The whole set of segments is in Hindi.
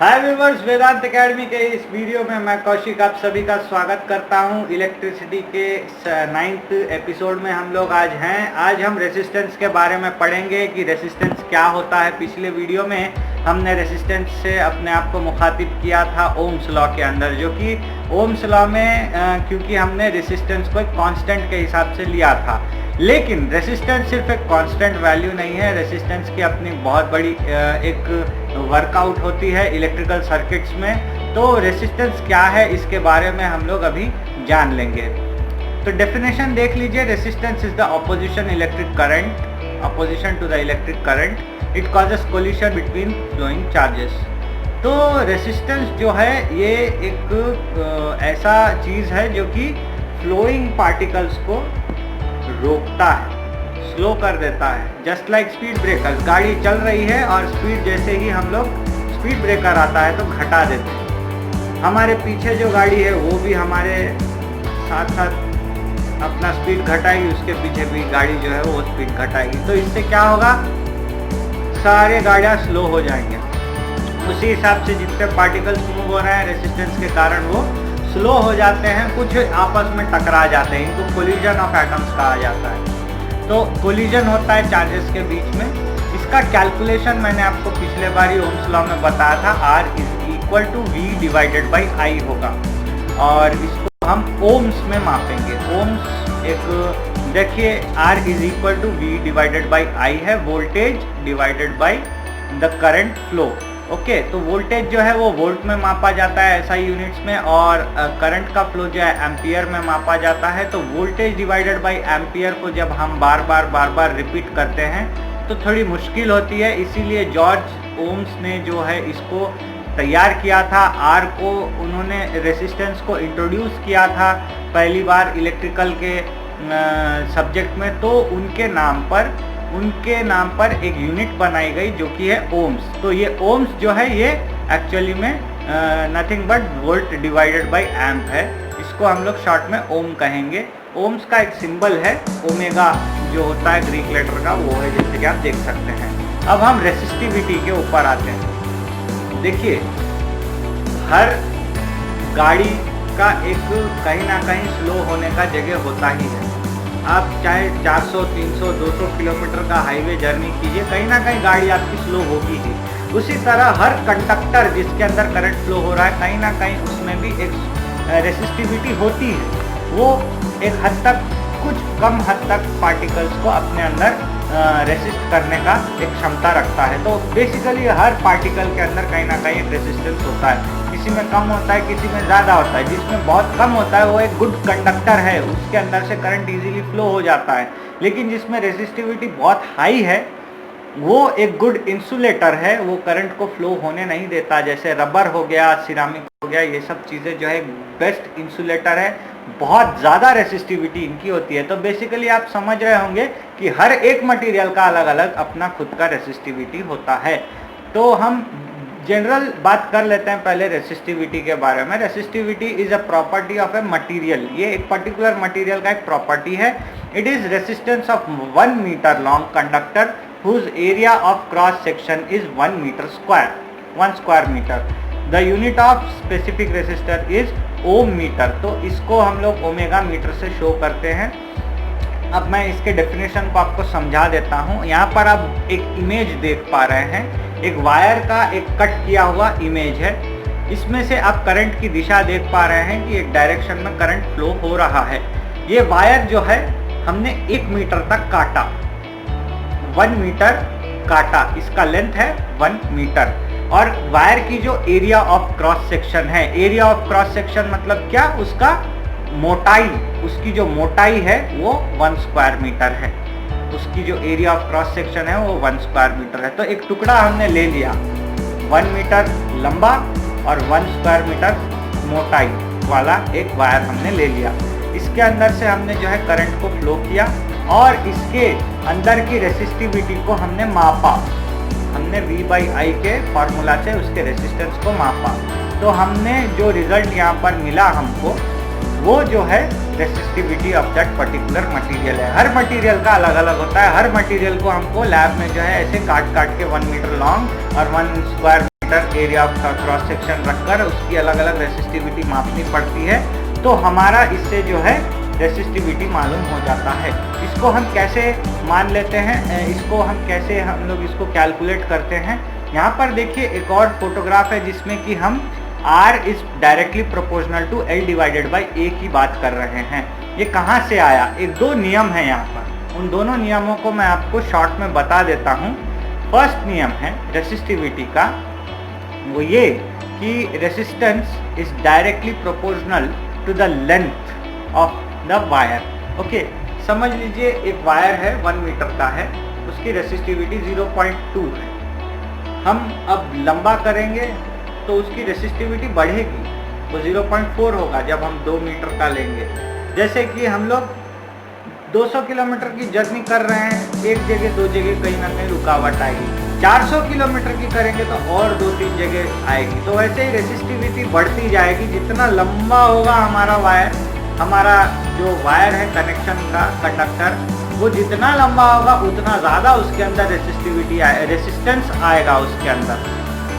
हाय व्यूवर्स, वेदांत एकेडमी के इस वीडियो में मैं कौशिक आप सभी का स्वागत करता हूं। इलेक्ट्रिसिटी के 9th एपिसोड में हम लोग आज हैं। आज हम रेसिस्टेंस के बारे में पढ़ेंगे कि रेसिस्टेंस क्या होता है। पिछले वीडियो में हमने रेसिस्टेंस से अपने आप को मुखातिब किया था ओम्स लॉ के अंदर, जो कि ओम्स लॉ में क्योंकि हमने रेसिस्टेंस को एक कांस्टेंट के हिसाब से लिया था। लेकिन रेसिस्टेंस सिर्फ एक कांस्टेंट वैल्यू नहीं है। रेसिस्टेंस की अपनी बहुत बड़ी एक वर्कआउट होती है इलेक्ट्रिकल सर्किट्स में। तो रेसिस्टेंस क्या है इसके बारे में हम लोग अभी जान लेंगे। तो डेफिनेशन देख लीजिए। Resistance is the opposition electric current, opposition to the electric current. It causes collision between flowing charges. तो रेसिस्टेंस जो है ये एक ऐसा चीज़ है जो कि फ्लोइंग पार्टिकल्स को रोकता है, स्लो कर देता है। जस्ट लाइक स्पीड ब्रेकर्स, गाड़ी चल रही है और स्पीड जैसे ही हम लोग स्पीड ब्रेकर आता है तो घटा देते हैं। हमारे पीछे जो गाड़ी है वो भी हमारे साथ साथ अपना स्पीड घटाएगी, उसके पीछे भी गाड़ी जो है वो स्पीड घटाएगी। तो इससे क्या होगा, सारे गाड़ियाँ स्लो हो जाएंगे। उसी हिसाब से जितने पार्टिकल्स मूव हो रहे हैं रेसिस्टेंस के कारण वो स्लो हो जाते हैं, कुछ आपस में टकरा जाते हैं। इनको कोलिजन ऑफ एटम्स कहा जाता है। तो कोलिजन होता है चार्जेस के बीच में। इसका कैलकुलेशन मैंने आपको पिछले बार ही ओम्स लॉ में बताया था। R is equal to V divided by I होगा और इसको हम ओम्स में मापेंगे। ओम्स एक देखिए, R is equal to V divided by I है, voltage divided by the current flow. Okay, तो वोल्टेज जो है वो वोल्ट में मापा जाता है SI यूनिट्स में, और करंट का फ्लो जो है एम्पियर में मापा जाता है। तो वोल्टेज डिवाइडेड बाय एम्पियर को जब हम बार बार रिपीट करते हैं तो थोड़ी मुश्किल होती है। इसीलिए जॉर्ज ओम्स ने जो है इसको तैयार किया था। R को उन्होंने रेसिस्टेंस को इंट्रोड्यूस किया था पहली बार इलेक्ट्रिकल के सब्जेक्ट में। तो उनके नाम पर एक यूनिट बनाई गई जो कि है ओम्स। तो ये ओम्स जो है ये एक्चुअली में nothing but volt divided by amp है। इसको हम लोग शॉर्ट में ओम कहेंगे। ओम्स का एक सिंबल है ओमेगा, जो होता है ग्रीक लेटर का, वो है जैसे कि आप देख सकते हैं। अब हम रेसिस्टिविटी के ऊपर आते हैं। देखिए, हर गाड़ी का एक कहीं ना कहीं स्लो होने का जगह होता ही है। आप चाहे 400, 300, 200 किलोमीटर का हाईवे जर्नी कीजिए, कहीं ना कहीं गाड़ी आपकी स्लो होगी ही। उसी तरह हर कंडक्टर जिसके अंदर करंट फ्लो हो रहा है, कहीं ना कहीं उसमें भी एक रेसिस्टिविटी होती है। वो एक हद तक, कुछ कम हद तक पार्टिकल्स को अपने अंदर रेसिस्ट करने का एक क्षमता रखता है। तो बेसिकली हर पार्टिकल के अंदर कहीं ना कहीं एक रेसिस्टेंस होता है। किसी में कम होता है, किसी में ज़्यादा होता है। जिसमें बहुत कम होता है वो एक गुड कंडक्टर है, उसके अंदर से करंट इजीली फ्लो हो जाता है। लेकिन जिसमें रेसिस्टिविटी बहुत हाई है वो एक गुड इंसुलेटर है, वो करंट को फ्लो होने नहीं देता। जैसे रबर हो गया, सिरामिक हो गया, ये सब चीज़ें जो है बेस्ट इंसुलेटर है। बहुत ज़्यादा रेसिस्टिविटी इनकी होती है। तो बेसिकली आप समझ रहे होंगे कि हर एक मटेरियल का अलग अलग अपना खुद का रेसिस्टिविटी होता है। तो हम जनरल बात कर लेते हैं पहले रेसिस्टिविटी के बारे में। Resistivity is a property of a material. ये एक पर्टिकुलर मटेरियल का एक प्रॉपर्टी है। It is resistance of 1 metre long conductor whose area of cross section is 1 meter square, 1 square meter. The unit of specific resistor is ohm meter. तो इसको हम लोग ओमेगा मीटर से शो करते हैं। अब मैं इसके डेफिनेशन को आपको समझा देता हूँ। यहाँ पर आप एक इमेज देख पा रहे हैं, एक वायर का एक कट किया हुआ इमेज है। इसमें से आप करंट की दिशा देख पा रहे हैं कि एक डायरेक्शन में करंट फ्लो हो रहा है। ये वायर जो है हमने 1 मीटर तक काटा, 1 मीटर काटा, इसका लेंथ है 1 मीटर। और वायर की जो एरिया ऑफ क्रॉस सेक्शन है, एरिया ऑफ क्रॉस सेक्शन मतलब क्या, उसका मोटाई, उसकी जो मोटाई है वो 1 स्क्वायर मीटर है। उसकी जो एरिया ऑफ क्रॉस सेक्शन है वो 1 स्क्वायर मीटर है। तो एक टुकड़ा हमने ले लिया 1 मीटर लंबा और 1 स्क्वायर मीटर मोटाई वाला एक वायर हमने ले लिया। इसके अंदर से हमने जो है करंट को फ्लो किया और इसके अंदर की रेसिस्टिविटी को हमने मापा। हमने V/I के फॉर्मूला से उसके रेसिस्टेंस को मापा। तो हमने जो रिजल्ट यहाँ पर मिला हमको, वो जो है resistivity of that particular material है। हर मटेरियल का अलग अलग होता है। हर मटेरियल को हमको लैब में जो है ऐसे काट के 1 मीटर लॉन्ग और 1 square millimetre area of cross section रखकर उसकी अलग अलग रेसिस्टिविटी मापनी पड़ती है, तो हमारा इससे जो है रेसिस्टिविटी मालूम हो जाता है। इसको हम कैसे मान लेते हैं, इसको हम कैसे हम लोग इसको कैलकुलेट करते हैं। यहाँ पर देखिए एक और फोटोग्राफ है जिसमें कि हम R is directly proportional to L divided by A की बात कर रहे हैं। ये कहाँ से आया? एक दो नियम है यहाँ पर, उन दोनों नियमों को मैं आपको शॉर्ट में बता देता हूँ। फर्स्ट नियम है रेसिस्टिविटी का, वो ये कि resistance is directly proportional to the length of the wire. Okay, समझ लीजिए एक वायर है 1 मीटर का है, उसकी रेसिस्टिविटी 0.2 है। हम अब लंबा करेंगे तो उसकी रेसिस्टिविटी बढ़ेगी, वो 0.4 होगा जब हम 2 मीटर का लेंगे। जैसे कि हम लोग 200 किलोमीटर की जर्नी कर रहे हैं, एक जगह दो जगह कहीं ना कहीं रुकावट आएगी। 400 किलोमीटर की करेंगे तो और 2-3 जगह आएगी। तो वैसे ही रेसिस्टिविटी बढ़ती जाएगी, जितना लंबा होगा हमारा वायर, हमारा जो वायर है कनेक्शन का कंडक्टर, वो जितना लंबा होगा उतना ज़्यादा उसके अंदर रेसिस्टेंस आएगा उसके अंदर।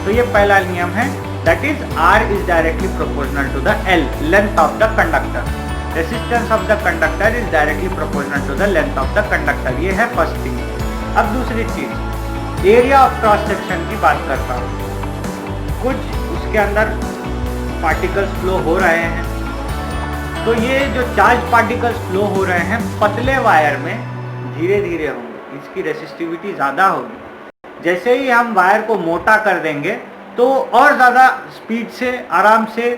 तो ये पहला नियम है, that is R is directly proportional to the L, length of the conductor. Resistance of the conductor is directly proportional to the length of the conductor. ये है फर्स्ट थिंग। अब दूसरी चीज, एरिया ऑफ क्रॉस सेक्शन की बात करता हूँ। कुछ उसके अंदर पार्टिकल्स फ्लो हो रहे हैं, तो ये जो चार्ज पार्टिकल्स फ्लो हो रहे हैं पतले वायर में धीरे धीरे होंगे, इसकी रेसिस्टिविटी ज़्यादा होगी। जैसे ही हम वायर को मोटा कर देंगे तो और ज़्यादा स्पीड से आराम से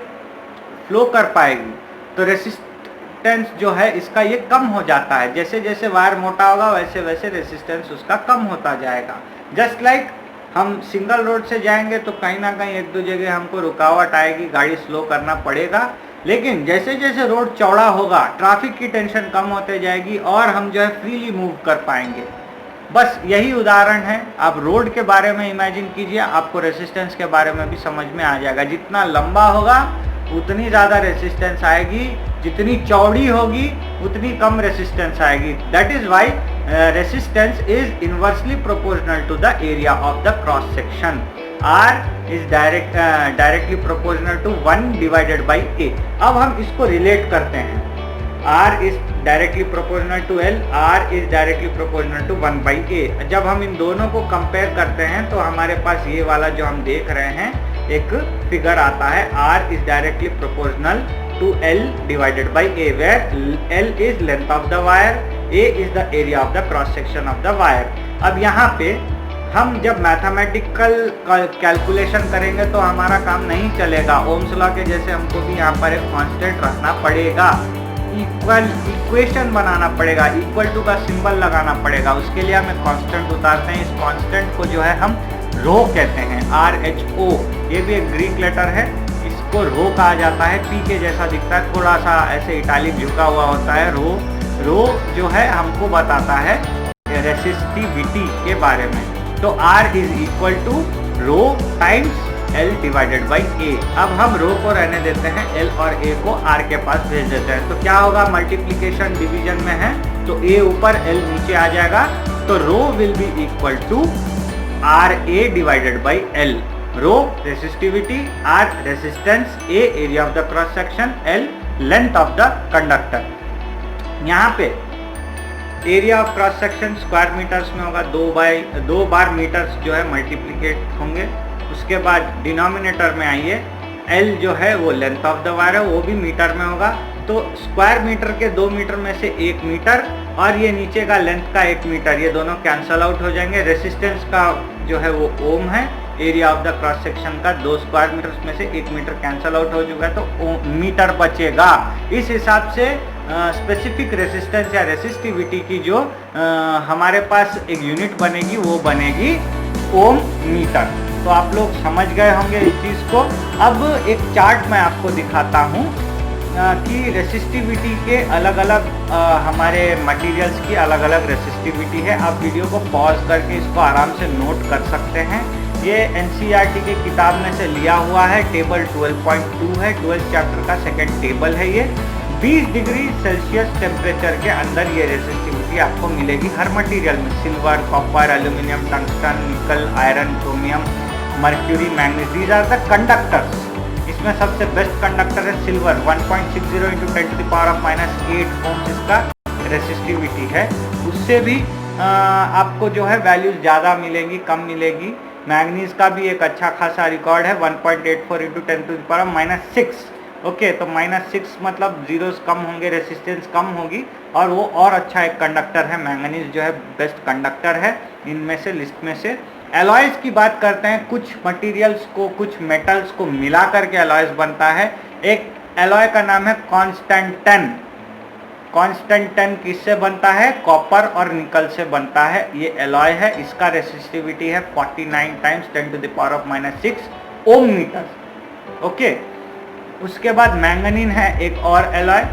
फ्लो कर पाएगी, तो रेसिस्टेंस जो है इसका ये कम हो जाता है। जैसे जैसे वायर मोटा होगा वैसे वैसे रेसिस्टेंस उसका कम होता जाएगा। जस्ट लाइक हम सिंगल रोड से जाएंगे तो कहीं ना कहीं एक दो जगह हमको रुकावट आएगी, गाड़ी स्लो करना पड़ेगा, लेकिन जैसे जैसे रोड चौड़ा होगा ट्रैफिक की टेंशन कम होते जाएगी और हम जो है फ्रीली मूव कर पाएंगे। बस यही उदाहरण है। आप रोड के बारे में इमेजिन कीजिए, आपको रेसिस्टेंस के बारे में भी समझ में आ जाएगा। जितना लंबा होगा उतनी ज़्यादा रेसिस्टेंस आएगी, जितनी चौड़ी होगी उतनी कम रेसिस्टेंस आएगी। That is why resistance is inversely proportional to the area of the cross section. R is directly proportional to 1 divided by A। अब हम इसको रिलेट करते हैं। R is directly proportional to L, R is directly proportional to 1 by A। जब हम इन दोनों को कंपेयर करते हैं तो हमारे पास ये वाला जो हम देख रहे हैं एक फिगर आता है, R is directly proportional to L divided by A, where L is length of the wire, A is the area of the cross section of the wire। अब यहाँ पे हम जब मैथमेटिकल कैलकुलेशन करेंगे तो हमारा काम नहीं चलेगा। ओम्स लॉ के जैसे हमको भी यहाँ पर एक कांस्टेंट रखना पड़ेगा, इक्वेशन बनाना पड़ेगा, इक्वल टू का सिंबल लगाना पड़ेगा। उसके लिए हम एक कांस्टेंट उतारते हैं। इस कांस्टेंट को जो है हम रो कहते हैं, RHO। ये भी एक ग्रीक लेटर है, इसको रो कहा जाता है। P के जैसा दिखता है, थोड़ा सा ऐसे इटालिक झुका हुआ होता है। रो जो है हमको बताता है रेसिस्टिविटी के बारे में। तो R is equal to rho times L divided by A। अब हम रो को रहने देते हैं, L और A को R के पास भेज देते हैं। तो क्या होगा, मल्टीप्लिकेशन डिवीजन में है तो A ऊपर L नीचे आ जाएगा, तो rho will be equal to RA divided by L। Rho resistivity, R resistance, A area of the cross section, L length of the conductor. यहाँ पे area of cross section square meters में होगा, 2 बार मीटर्स जो है मल्टीप्लिकेट होंगे। उसके बाद डिनोमिनेटर में आइए, L जो है वो लेंथ ऑफ द वायर है, वो भी मीटर में होगा। तो स्क्वायर मीटर के 2 मीटर में से 1 मीटर और ये नीचे का लेंथ का 1 मीटर, ये दोनों कैंसल आउट हो जाएंगे। रेसिस्टेंस का जो है वो ओम है, area of the cross section का 2 स्क्वायर मीटर में से 1 मीटर कैंसल आउट हो चुका है, तो मीटर बचेगा। इस हिसाब से स्पेसिफिक रेसिस्टेंस या रेसिस्टिविटी की जो हमारे पास एक यूनिट बनेगी वो बनेगी ओम मीटर। तो आप लोग समझ गए होंगे इस चीज़ को। अब एक चार्ट मैं आपको दिखाता हूँ कि रेसिस्टिविटी के अलग अलग हमारे मटेरियल्स की अलग अलग रेसिस्टिविटी है। आप वीडियो को पॉज करके इसको आराम से नोट कर सकते हैं। ये NCERT की किताब में से लिया हुआ है, टेबल 12.2 है, 12th चैप्टर का सेकंड टेबल है। ये 20 डिग्री सेल्सियस टेम्परेचर के अंदर ये रेसिस्टिविटी आपको मिलेगी हर मटेरियल में, silver, copper, aluminium, tungsten, nickel, iron, chromium, mercury, manganese, these are the conductors. इसमें सबसे बेस्ट कंडक्टर है सिल्वर, 1.60 × 10⁻⁸ ओम्स इसका रेसिस्टिविटी है। उससे भी आपको जो है वैल्यूज ज़्यादा मिलेगी, कम मिलेगी। मैंगनीज का भी एक अच्छा खासा रिकॉर्ड है, 1.84 × 10⁻⁶। ओके, तो -6 मतलब जीरोस कम होंगे, रेसिस्टेंस कम होगी, और वो और अच्छा एक कंडक्टर है। मैंगनीज जो है बेस्ट कंडक्टर है इनमें से, लिस्ट में से। एलॉयज की बात करते हैं, कुछ मटेरियल्स को, कुछ मेटल्स को मिला करके एलॉयज बनता है। एक एलॉय का नाम है कॉन्स्टेंटन। कॉन्स्टेंटन किससे बनता है? कॉपर और निकल से बनता है। ये एलॉय है, इसका रेसिस्टिविटी है 49 × 10⁻⁻6 ओम मीटर। ओके, उसके बाद मैंगनीन है एक और एलॉय।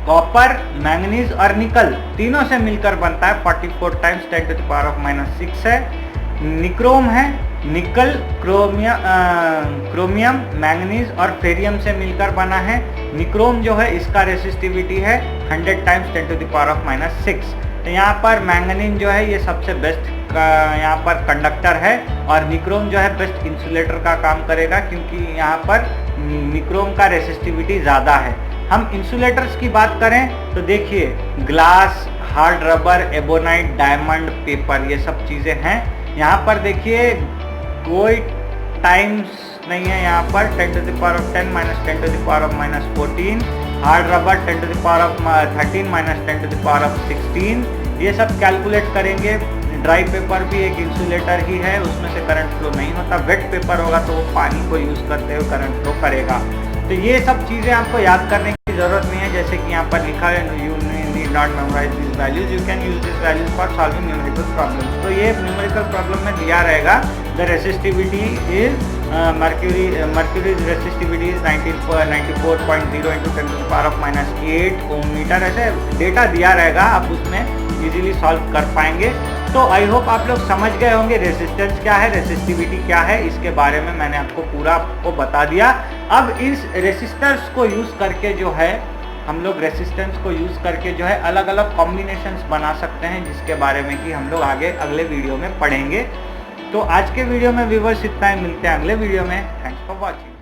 कॉपर, मैंगनीज और निकल तीनों से मिलकर बनता है, 44 × 10⁻⁻6 है। निक्रोम है, निकल, क्रोमियम, मैंगनीज और फेरियम से मिलकर बना है। निक्रोम जो है इसका रेसिस्टिविटी है 100 × 10⁻⁶। तो यहाँ पर मैंगनीन जो है ये सबसे बेस्ट यहाँ पर कंडक्टर है, और निक्रोम जो है बेस्ट इंसुलेटर का काम करेगा, क्योंकि यहाँ पर निक्रोम का रेसिस्टिविटी ज़्यादा है। हम इंसुलेटर्स की बात करें तो देखिए, glass, hard rubber, ebonite, diamond, paper, ये सब चीज़ें हैं। यहाँ पर देखिए कोई टाइम्स नहीं है, यहाँ पर 10⁻10 - 10⁻14, हार्ड रबर 10⁻13 - 10⁻16, ये सब कैलकुलेट करेंगे। ड्राई पेपर भी एक इंसुलेटर ही है, उसमें से करंट फ्लो नहीं होता। वेट पेपर होगा तो वो पानी को यूज़ करते हुए करंट फ्लो करेगा। तो ये सब चीज़ें आपको याद करने की ज़रूरत नहीं है, जैसे कि यहाँ पर लिखा है you need not memorise this values, you can use this values for solving numerical problems. तो ये न्यूमेरिकल प्रॉब्लम में दिया रहेगा, the resistivity is mercury resistivity is 94.0 × 10⁻⁸ ohm metre. ऐसे डेटा दिया रहेगा, आप उसमें इजीली सॉल्व कर पाएंगे। तो आई होप आप लोग समझ गए होंगे रेसिस्टेंस क्या है, रेसिस्टिविटी क्या है, इसके बारे में मैंने आपको पूरा बता दिया। अब इस रेसिस्टर्स को यूज़ करके जो है हम लोग रेसिस्टेंस को यूज़ करके जो है अलग अलग कॉम्बिनेशंस बना सकते हैं, जिसके बारे में कि हम लोग आगे अगले वीडियो में पढ़ेंगे। तो आज के वीडियो में व्यूअर्स इतना ही, मिलते हैं अगले वीडियो में। Thanks for watching.